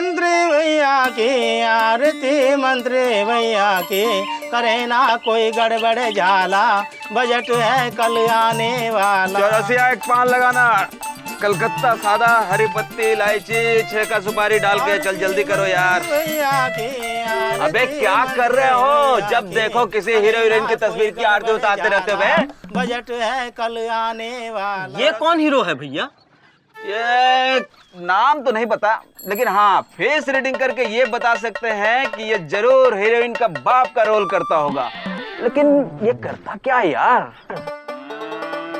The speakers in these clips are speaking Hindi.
मंत्री भैया की, आरती मंत्री भैया की, करे ना कोई गड़बड़ झाला, बजट है कल आने वाला। चौरसिया एक पान लगाना, कलकत्ता सादा, हरी पत्ती, इलायची, 6 का सुपारी डाल के। चल जल्दी करो यार। अबे क्या कर रहे हो? जब देखो किसी हीरो हीरोइन की तस्वीर की आरती उतारते रहते हो बे। बजट है कल आने वाला। ये कौन हीरो है भैया? ये नाम तो नहीं पता, लेकिन हाँ फेस रीडिंग करके ये बता सकते हैं कि ये जरूर हीरोइन का बाप का रोल करता होगा। लेकिन ये करता क्या है यार?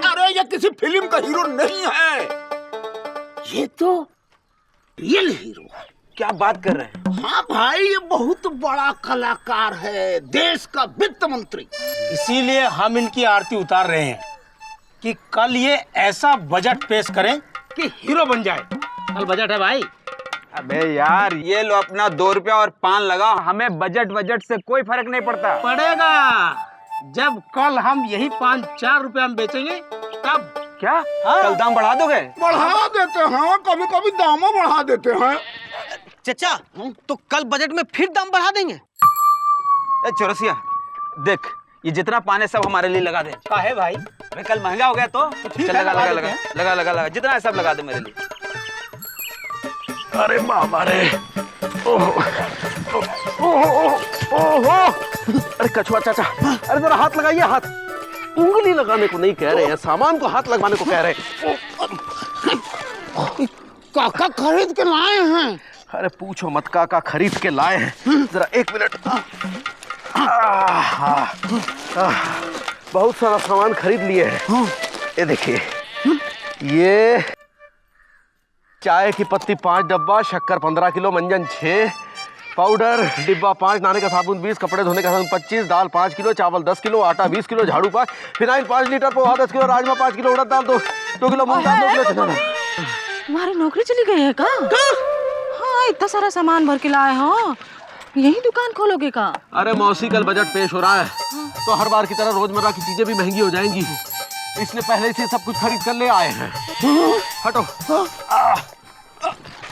अरे ये किसी फिल्म का हीरो नहीं है, ये तो रियल हीरो है। क्या बात कर रहे हैं? हाँ भाई, ये बहुत बड़ा कलाकार है, देश का वित्त मंत्री। इसीलिए हम इनकी आरती उतार रहे हैं कि कल ये ऐसा बजट पेश करें कि हीरो बन जाए। कल बजट है भाई। अबे यार ये लो अपना 2 रुपया और पान लगाओ, हमें बजट से कोई फर्क नहीं पड़ता। पड़ेगा, जब कल हम यही पान 4 रुपया में बेचेंगे तब। क्या? हाँ। कल दाम बढ़ा दोगे? बढ़ा देते हैं, कभी कभी दामों बढ़ा देते हैं। चचा तो कल बजट में फिर दाम बढ़ा देंगे? ए चौरसिया देख, ये जितना पान है सब हमारे लिए लगा दे। काहे भाई? अबे कल महंगा हो गया तो ठीक चल है, लगा लगा लगा देते लगा लगा लगा जितना है सब लगा दे मेरे लिए। अरे बाबा रे, ओहो ओहो, अरे कछुआ चाचा, अरे जरा हाथ लगाइए। हाथ उंगली लगाने को नहीं कह रहे हैं, सामान को हाथ लगाने को कह रहे हैं। काका खरीद के लाए हैं। अरे पूछो मत, काका खरीद के लाए हैं। जरा 1 मिनट। बहुत सारा सामान खरीद लिए हैं। ये देखिए, ये चाय की पत्ती 5 डब्बा, शक्कर 15 किलो, मंजन 6, पाउडर डिब्बा 5, नहाने का साबुन 20, कपड़े धोने का साबुन 25, दाल 5 किलो, चावल 10 किलो, आटा 20 किलो, झाड़ू 5, phenyl 5 litre, poha 10 kilo, rajma 5 kilo, उड़द दाल 2 किलो, मूंग दाल 2 किलो, चना। तुम्हारी नौकरी चली गई है का? हाँ, इतना सारा सामान भर के लाए हो, यही दुकान खोलोगे का? अरे मौसी, कल बजट पेश हो रहा है तो हर बार की तरह रोजमर्रा की चीजें भी महंगी हो जाएंगी, इसलिए पहले से सब कुछ खरीद कर ले आए हैं। हटो।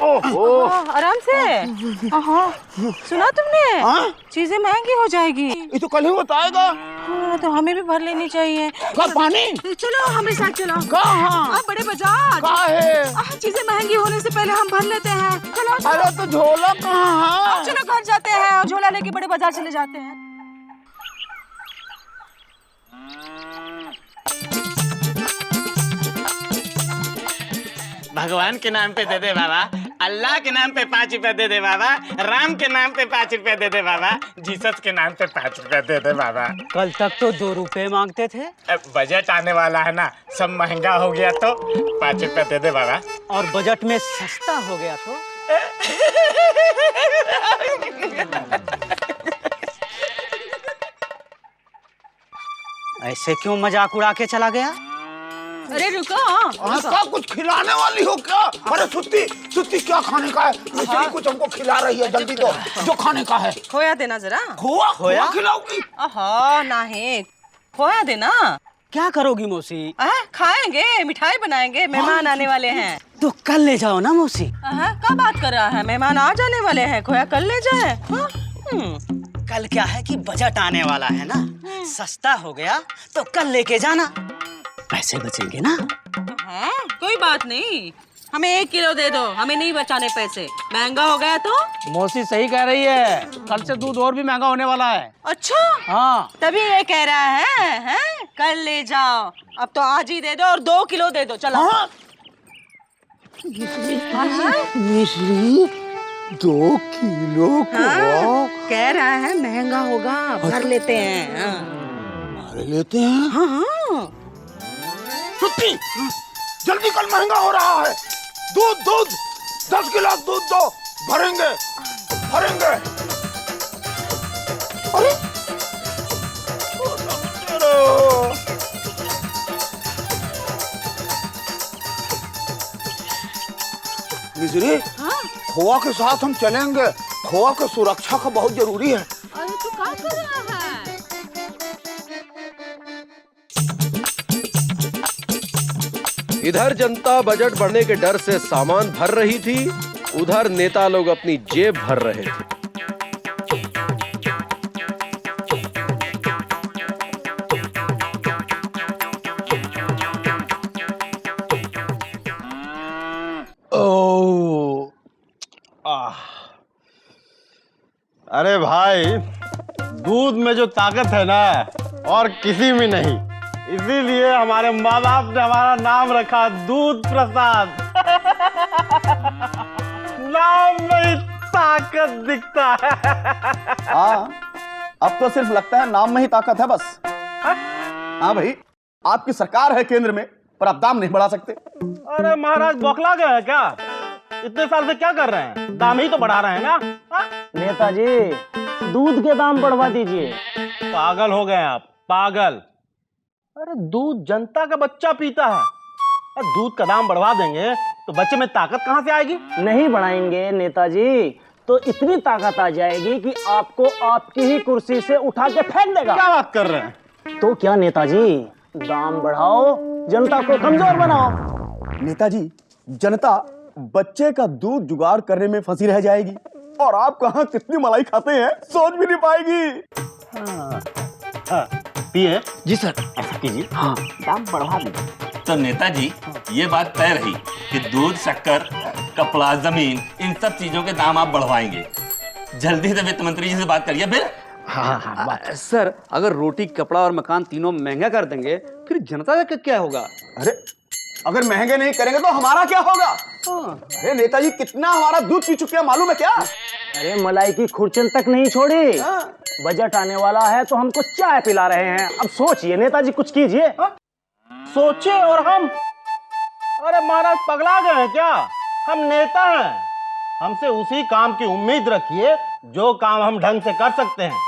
ओहो, आराम से। सुना तुमने? चीजें महंगी हो जाएगी। ये तो कल ही बताएगा। हाँ, तो हमें भी भर लेनी चाहिए। कल पानी? चलो हमारे साथ चलो। कहाँ? बड़े बाजार। कहाँ है? चीजें महंगी होने से पहले हम भर लेते हैं। चलो चलो। अरे तो झोला कहाँ है? चलो घर जाते हैं और झोला लेके बड़े बाजार चले जाते हैं। भगवान के नाम पे दे दे बाबा, अल्लाह के नाम पे 5 रुपया दे दे बाबा, राम के नाम पे 5 रुपया दे दे बाबा, जीसस के नाम पे 5 रुपया दे दे बाबा। कल तक तो 2 रुपए मांगते थे। अब बजट आने वाला है ना, सब महंगा हो गया तो 5 रुपया दे दे बाबा। और बजट में सस्ता हो गया तो? ऐसे क्यों मजाक उड़ा के चला गया? अरे रुको। क्या कुछ खिलाने वाली हो क्या? अरे सुत्ती क्या खाने का है? मिस्त्री कुछ हमको खिला रही है, जल्दी दो जो खाने का है। खोया देना जरा। खोया खिलाओगी? नहीं, खोया देना। क्या करोगी मौसी? खाएंगे, मिठाई बनाएंगे, मेहमान आने वाले हैं। तो कल ले जाओ ना मौसी। क्या बात कर रहा है? मेहमान आ जाने वाले हैं, खोया कल ले जाए। कल क्या है कि बजट आने वाला है ना, सस्ता हो गया तो कल लेके जाना, पैसे बचेंगे ना। कोई बात नहीं, हमें 1 किलो दे दो, हमें नहीं बचाने पैसे। महंगा हो गया तो? मौसी सही कह रही है, कल से दूध और भी महंगा होने वाला है। अच्छा, हाँ तभी ये कह रहा है कल ले जाओ। अब तो आज ही दे दो और 2 किलो दे दो। चलो। मिश्री 2 किलो कह रहा है महंगा होगा, भर लेते हैं। भर लेते हैं? हाँ। सुत्ती, जल्दी, कल महंगा हो रहा है। दूध 10 गिलास दूध दो, भरेंगे। अरे मिश्री, खोआ के साथ हम चलेंगे, खोआ की सुरक्षा का बहुत जरूरी है। अरे तू क्या कर रहा है? इधर जनता बजट बढ़ने के डर से सामान भर रही थी उधर नेता लोग अपनी जेब भर रहे थे। अरे भाई, दूध में जो ताकत है ना और किसी में नहीं, इसीलिए हमारे माँ बाप ने हमारा नाम रखा दूध प्रसाद। नाम में ही ताकत दिखता है। हाँ, अब तो सिर्फ लगता है नाम में ही ताकत है बस। हाँ भाई, आपकी सरकार है केंद्र में, पर आप दाम नहीं बढ़ा सकते। अरे महाराज, बौखला गए हैं क्या? इतने साल से क्या कर रहे हैं? दाम ही तो बढ़ा रहे हैं ना। नेताजी, दूध के दाम बढ़वा दीजिए। पागल हो गए आप, पागल। अरे दूध जनता का बच्चा पीता है, और दूध का दाम बढ़वा देंगे तो बच्चे में ताकत कहाँ से आएगी? नहीं बढ़ाएंगे नेताजी तो इतनी ताकत आ जाएगी कि आपको आपकी ही कुर्सी से उठा के फेंक देगा। क्या बात कर रहे हैं? तो क्या नेताजी, दाम बढ़ाओ, जनता को कमजोर बनाओ। नेताजी, जनता बच्चे का दूध जुगाड़ करने में फंसी रह जाएगी, और आप कहाँ कितनी मलाई खाते हैं सोच भी नहीं पाएगी। पिए जी सर। ऐसा कीजिए, हाँ, दाम बढ़वा दीजिए। तो नेताजी, ये बात तय रही कि दूध, शक्कर, कपड़ा, जमीन, इन सब चीजों के दाम आप बढ़वाएंगे। जल्दी से वित्त मंत्री जी से बात करिए फिर। सर, अगर रोटी, कपड़ा और मकान तीनों महंगा कर देंगे फिर जनता का क्या होगा? अरे अगर महंगे नहीं करेंगे तो हमारा क्या होगा? अरे नेताजी, कितना हमारा दूध पी चुके हैं मालूम है क्या? अरे मलाई की खुरचन तक नहीं छोड़ी। बजट आने वाला है तो हमको चाय पिला रहे हैं। अब सोचिए नेताजी, कुछ कीजिए। सोचे और हम? अरे महाराज, पगला गए हैं क्या? हम नेता हैं, हमसे उसी काम की उम्मीद रखिए जो काम हम ढंग से कर सकते हैं।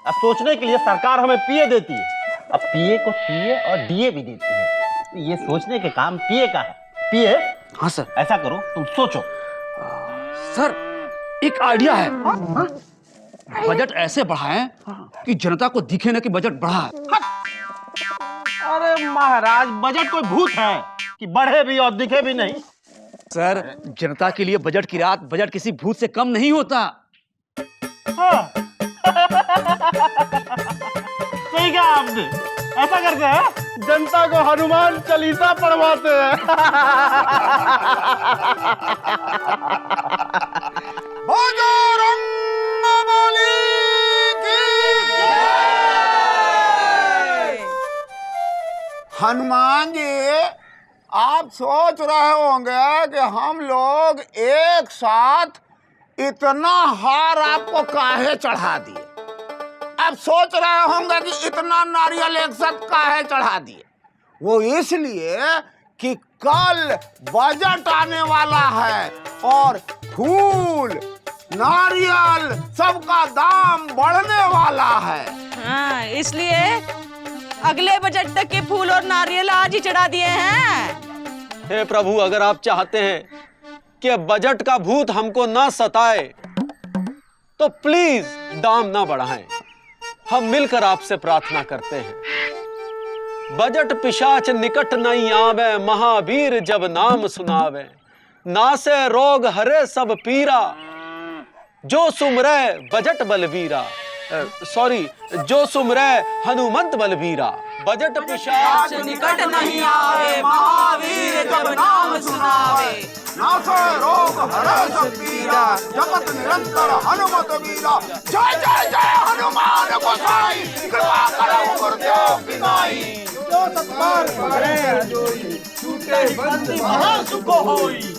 अब सोचने के लिए सरकार हमें पीए देती है, अब पीए को पीए और डीए भी देती है। ये सोचने के काम पीए का है। पीए, हाँ सर। ऐसा करो, तुम सोचो। सर, एक आइडिया है। बजट ऐसे बढ़ाएं कि जनता को दिखे ना कि बजट बढ़ा है। अरे महाराज, बजट कोई भूत है कि बढ़े भी और दिखे भी नहीं? सर, जनता के लिए बजट की रात, बजट किसी भूत से कम नहीं होता। हाँ। सही कहा आपने। ऐसा करते हैं, जनता को हनुमान चालीसा पढ़वाते हैं। हनुमान जी, आप सोच रहे होंगे कि हम लोग एक साथ इतना हार आपको काहे चढ़ा दिए। आप सोच रहे होंगे कि इतना नारियल एक साथ काहे चढ़ा दिए। वो इसलिए कि कल बजट आने वाला है और फूल, नारियल सबका दाम बढ़ने वाला है। हाँ, इसलिए अगले बजट तक के फूल और नारियल आज ही चढ़ा दिए हैं। हे प्रभु, अगर आप चाहते हैं कि बजट का भूत हमको ना सताए तो प्लीज दाम ना बढ़ाएं। हम मिलकर आपसे प्रार्थना करते हैं। बजट पिशाच निकट नहीं आवे, महावीर जब नाम सुनावे। नासे रोग हरे सब पीरा, जो सुमरे बजट बलवीरा। सॉरी, जो सुमरे हनुमंत बलवीरा। बजट पिशाच निकट नहीं आवे, महावीर जब नाम सुनावे। नासे रोग हरे सब पीरा, जपत निरंतर हनुमत वीरा। जय जय जय हनुमान गोसाई, कृपा करो गुरुदेव बिनाई। जो सत्कार करे जोई, छूटे बंदी महा सुख होई।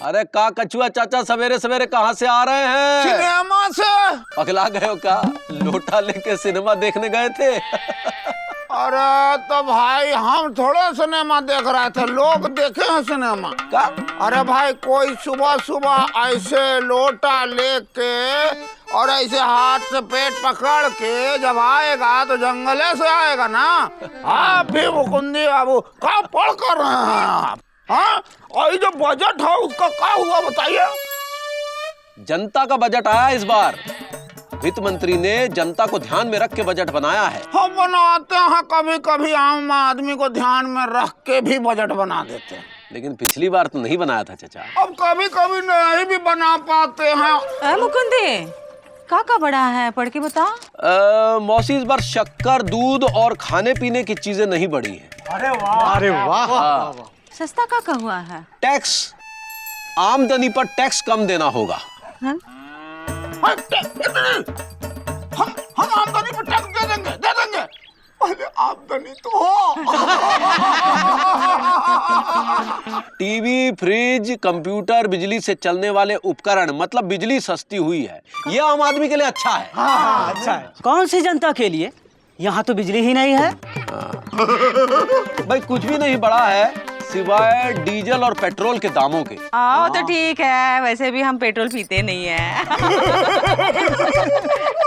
अरे का कछुआ चाचा, सवेरे सवेरे कहाँ से आ रहे हैं? सिनेमा से। पगला गए हो का? लोटा लेके सिनेमा देखने गए थे? अरे तो भाई, हम थोड़े सिनेमा देख रहे थे, लोग देखे हैं सिनेमा का? अरे भाई, कोई सुबह सुबह ऐसे लोटा लेके और ऐसे हाथ से पेट पकड़ के जब आएगा तो जंगले से आएगा ना। आप भी मुकुंदी बाबू क्या पढ़ कर रहे हैं आप? हाँ, और ये जो बजट है उसका क्या हुआ बताइए। जनता का बजट आया इस बार, वित्त मंत्री ने जनता को ध्यान में रख के बजट बनाया है। हम बनाते हैं, कभी कभी आम आदमी को ध्यान में रख के भी बजट बना देते हैं, लेकिन पिछली बार तो नहीं बनाया था चाचा। अब कभी कभी नहीं भी बना पाते हैं। मुकुंदी का बड़ा है, पढ़ के बता। मौसी इस बार शक्कर, दूध और खाने पीने की चीजें नहीं बढ़ी हैं। अरे वाह, अरे वाह। सस्ता का हुआ है? टैक्स, आमदनी पर टैक्स कम देना होगा। हाँ? हम आमदनी पर टैक्स दे देंगे। पहले आमदनी तो हो। टीवी, फ्रिज, कंप्यूटर, बिजली से चलने वाले उपकरण, मतलब बिजली सस्ती हुई है। ये आम आदमी के लिए अच्छा है। हाँ, अच्छा है। कौन सी जनता के लिए? यहाँ तो बिजली ही नहीं है। भाई कुछ भी नहीं बढ़ा है सिवाय डीजल और पेट्रोल के दामों के। आओ तो ठीक है, वैसे भी हम पेट्रोल पीते नहीं है।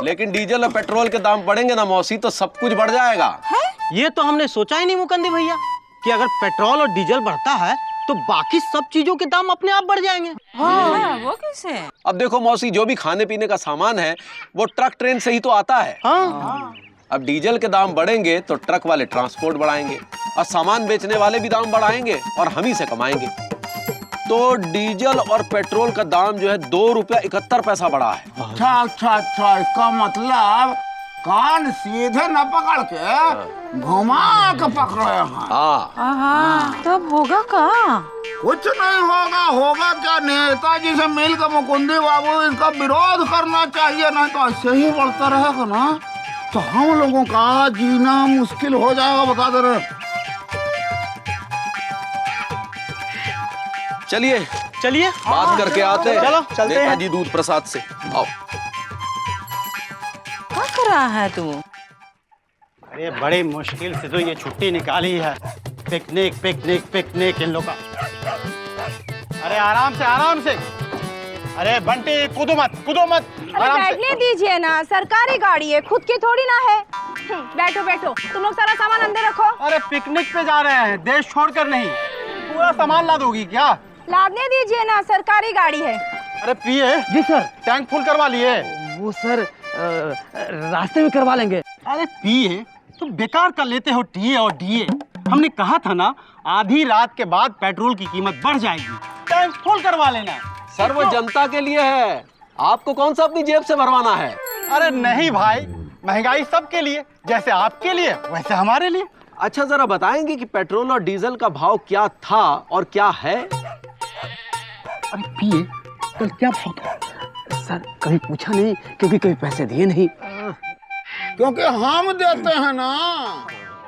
लेकिन डीजल और पेट्रोल के दाम बढ़ेंगे ना मौसी, तो सब कुछ बढ़ जाएगा। ये तो हमने सोचा ही नहीं मुकंदी भैया कि अगर पेट्रोल और डीजल बढ़ता है तो बाकी सब चीजों के दाम अपने आप बढ़ जाएंगे। हाँ, वो कैसे? अब देखो मौसी, जो भी खाने पीने का सामान है वो ट्रक ट्रेन से ही तो आता है। हाँ। अब डीजल के दाम बढ़ेंगे तो ट्रक वाले ट्रांसपोर्ट बढ़ाएंगे और सामान बेचने वाले भी दाम बढ़ाएंगे और हम ही से कमाएंगे। तो डीजल और पेट्रोल का दाम जो है 2 रुपया 71 पैसा बढ़ा है। अच्छा, इसका मतलब कान सीधे न पकड़ के घुमा के पकड़े हैं। हाँ, तब होगा का? कुछ नहीं होगा क्या? नेताजी से मिल के मुकुंदी बाबू इनका विरोध करना चाहिए, नहीं तो ऐसे ही बढ़ता रहेगा ना तो हम लोगों का जीना मुश्किल हो जाएगा, बता दे रहे। चलिए बात करके आते हैं। चलो, चलते हैं। नेताजी दूध प्रसाद से। आओ। क्या कर रहा है तू? अरे बड़ी मुश्किल से तो ये छुट्टी निकाली है। पिकनिक इन लोग का। अरे आराम से। अरे बंटी कूदो मत। अरे बैठने दीजिए ना, सरकारी गाड़ी है, खुद की थोड़ी ना है। बैठो, तुम लोग सारा सामान अंदर रखो। अरे पिकनिक पे जा रहे हैं, देश छोड़कर नहीं। पूरा सामान ला दोगी क्या? लादने दीजिए ना, सरकारी गाड़ी है। अरे पिए? जी सर। टैंक फुल करवा लिए? वो सर रास्ते में करवा लेंगे। अरे पिए तो बेकार का लेते हो टीए और डीए। हमने कहा था ना आधी रात के बाद पेट्रोल की कीमत बढ़ जाएगी, टैंक फुल करवा लेना। सर वो जनता के लिए है, आपको कौन सा अपनी जेब से भरवाना है? अरे नहीं भाई, महंगाई सबके लिए, जैसे आपके लिए वैसे हमारे लिए। अच्छा जरा बताएंगे कि पेट्रोल और डीजल का भाव क्या था और क्या है? अरे पिए कल क्या भाव था? सर कभी पूछा नहीं, क्योंकि कभी पैसे दिए नहीं। क्योंकि हम देते हैं ना।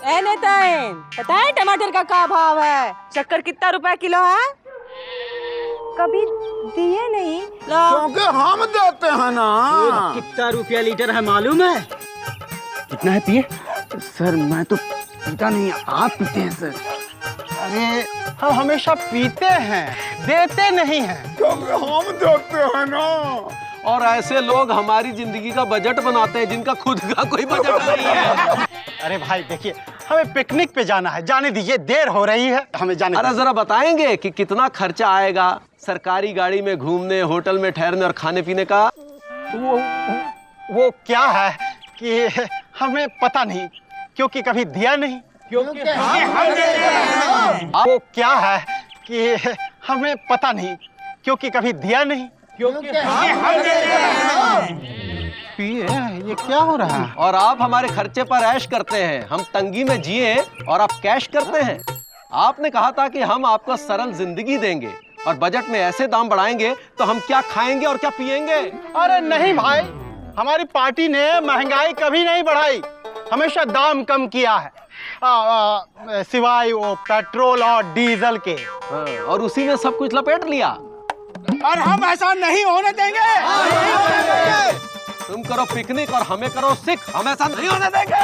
पता है टमाटर का क्या भाव है? शक्कर कितना रुपया किलो है? कभी दिए नहीं। क्योंकि हम देते हैं ना। कितना रुपया लीटर है मालूम है? कितना है पिए? सर मैं तो पीता नहीं, आप पीते हैं सर। अरे हम हमेशा पीते हैं, देते नहीं हैं। क्योंकि हम देते हैं ना। और ऐसे लोग हमारी जिंदगी का बजट बनाते हैं जिनका खुद का कोई बजट नहीं है। अरे भाई देखिए, हमें पिकनिक पे जाना है, जाने दीजिए, देर हो रही है, हमें जाने अरे दीजिए। जरा बताएंगे कि कितना खर्चा आएगा सरकारी गाड़ी में घूमने, होटल में ठहरने और खाने पीने का? वो क्या है कि हमें पता नहीं, क्योंकि कभी दिया नहीं। वो क्या है कि हमें पता नहीं, क्योंकि कभी दिया नहीं। पिए, ये क्या हो रहा है? और आप हमारे खर्चे पर ऐश करते हैं, हम तंगी में जिए और आप कैश करते हैं। आपने कहा था कि हम आपको सरल जिंदगी देंगे और बजट में ऐसे दाम बढ़ाएंगे तो हम क्या खाएंगे और क्या पिएंगे? अरे नहीं भाई, हमारी पार्टी ने महंगाई कभी नहीं बढ़ाई, हमेशा दाम कम किया है, सिवाय वो पेट्रोल और डीजल के। और उसी में सब कुछ लपेट लिया। और हम ऐसा नहीं होने देंगे। तुम करो पिकनिक और हमें करो सिख, हम ऐसा नहीं होने देंगे।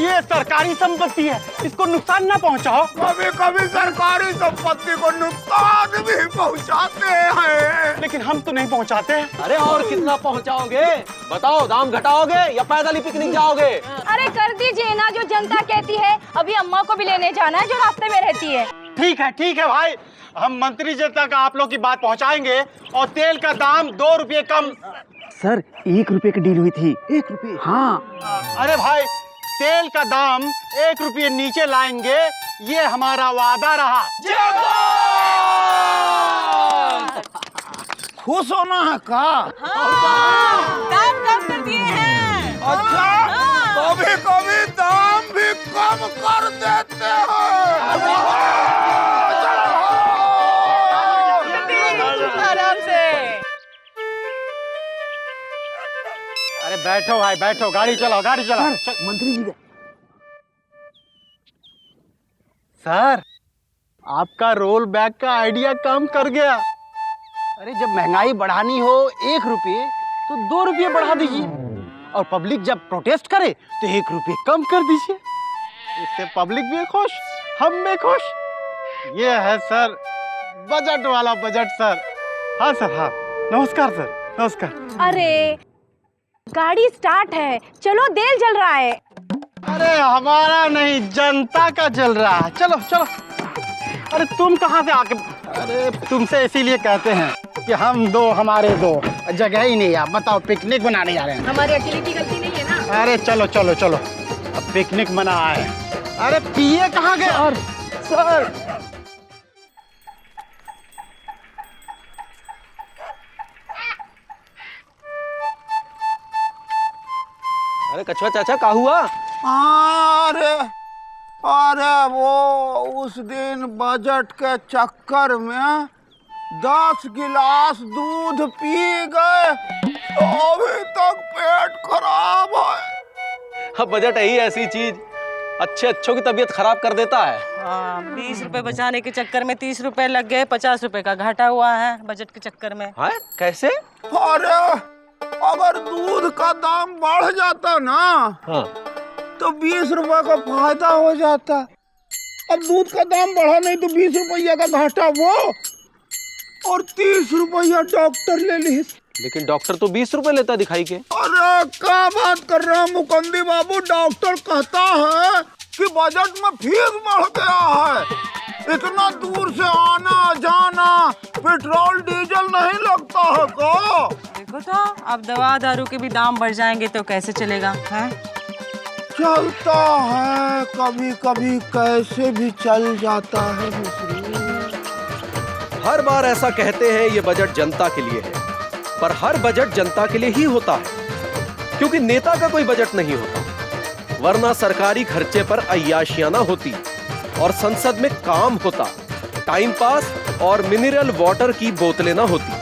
ये सरकारी संपत्ति है, इसको नुकसान ना पहुंचाओ। कभी कभी सरकारी संपत्ति को नुकसान भी पहुंचाते हैं, लेकिन हम तो नहीं पहुंचाते हैं। अरे और कितना पहुंचाओगे? बताओ, दाम घटाओगे या पैदल ही पिकनिक जाओगे? अरे कर दीजिए ना, जो जनता कहती है। अभी अम्मा को भी लेने जाना है जो रास्ते में रहती है। ठीक है भाई, हम मंत्री जी तक आप लोग की बात पहुंचाएंगे और तेल का दाम 2 रुपये कम। सर 1 रुपए की डील हुई थी। 1 रुपए? हाँ। अरे भाई, तेल का दाम 1 रुपये नीचे लाएंगे, ये हमारा वादा रहा। खुश होना है का? दाम कम कर दिए हैं। अच्छा, कभी कभी दाम भी कम कर देते हैं। आराम से। अरे बैठो भाई बैठो, गाड़ी चलाओ चल। मंत्री जी सर, आपका रोल बैक का आइडिया काम कर गया। अरे जब महंगाई बढ़ानी हो 1 रुपये तो 2 रुपये बढ़ा दीजिए, और पब्लिक जब प्रोटेस्ट करे तो 1 रुपये कम कर दीजिए। इससे पब्लिक भी खुश, हम भी खुश। ये है सर बजट वाला बजट सर। हाँ सर, हाँ। नमस्कार सर, नमस्कार। अरे गाड़ी स्टार्ट है, चलो तेल जल रहा है। अरे हमारा नहीं, जनता का चल रहा है। चलो चलो। अरे तुम कहाँ से आके? अरे तुमसे इसीलिए कहते हैं कि हम दो हमारे दो, जगह ही नहीं है। बताओ, पिकनिक मनाने जा रहे हैं। हमारी अकेले की गलती नहीं है ना। अरे चलो चलो चलो, अब पिकनिक मना है। अरे पिए कहाँ गए? सर अरे कछुआ चाचा का हुआ? अरे वो उस दिन बजट के चक्कर में 10 गिलास दूध पी गए, तो अभी तक पेट खराब है। अब बजट यही ऐसी चीज अच्छों की तबीयत खराब कर देता है। 20 रुपए बचाने के चक्कर में 30 रुपए लग गए, 50 रुपए का घाटा हुआ है बजट के चक्कर में। हाँ? कैसे? अरे अगर दूध का दाम बढ़ जाता ना, हाँ। तो 20 रुपए का फायदा हो जाता। अब दूध का दाम बढ़ा नहीं तो 20 रुपया का घाटा वो, और 30 रुपया डॉक्टर ले ली। लेकिन डॉक्टर तो 20 रुपए लेता दिखाई के। अरे क्या बात कर रहे हैं मुकंदी बाबू, डॉक्टर कहता है कि बजट में फीस बढ़ गया है। इतना दूर से आना जाना, पेट्रोल डीजल नहीं लगता है को? देखो तो अब दवा दारू के भी दाम बढ़ जाएंगे तो कैसे चलेगा? हैं? चलता है, कभी कभी कैसे भी चल जाता है। हर बार ऐसा कहते हैं ये बजट जनता के लिए है, पर हर बजट जनता के लिए ही होता है, क्योंकि नेता का कोई बजट नहीं होता, वरना सरकारी खर्चे पर अय्याशियां ना होती और संसद में काम होता, टाइम पास और मिनरल वाटर की बोतलें ना होती।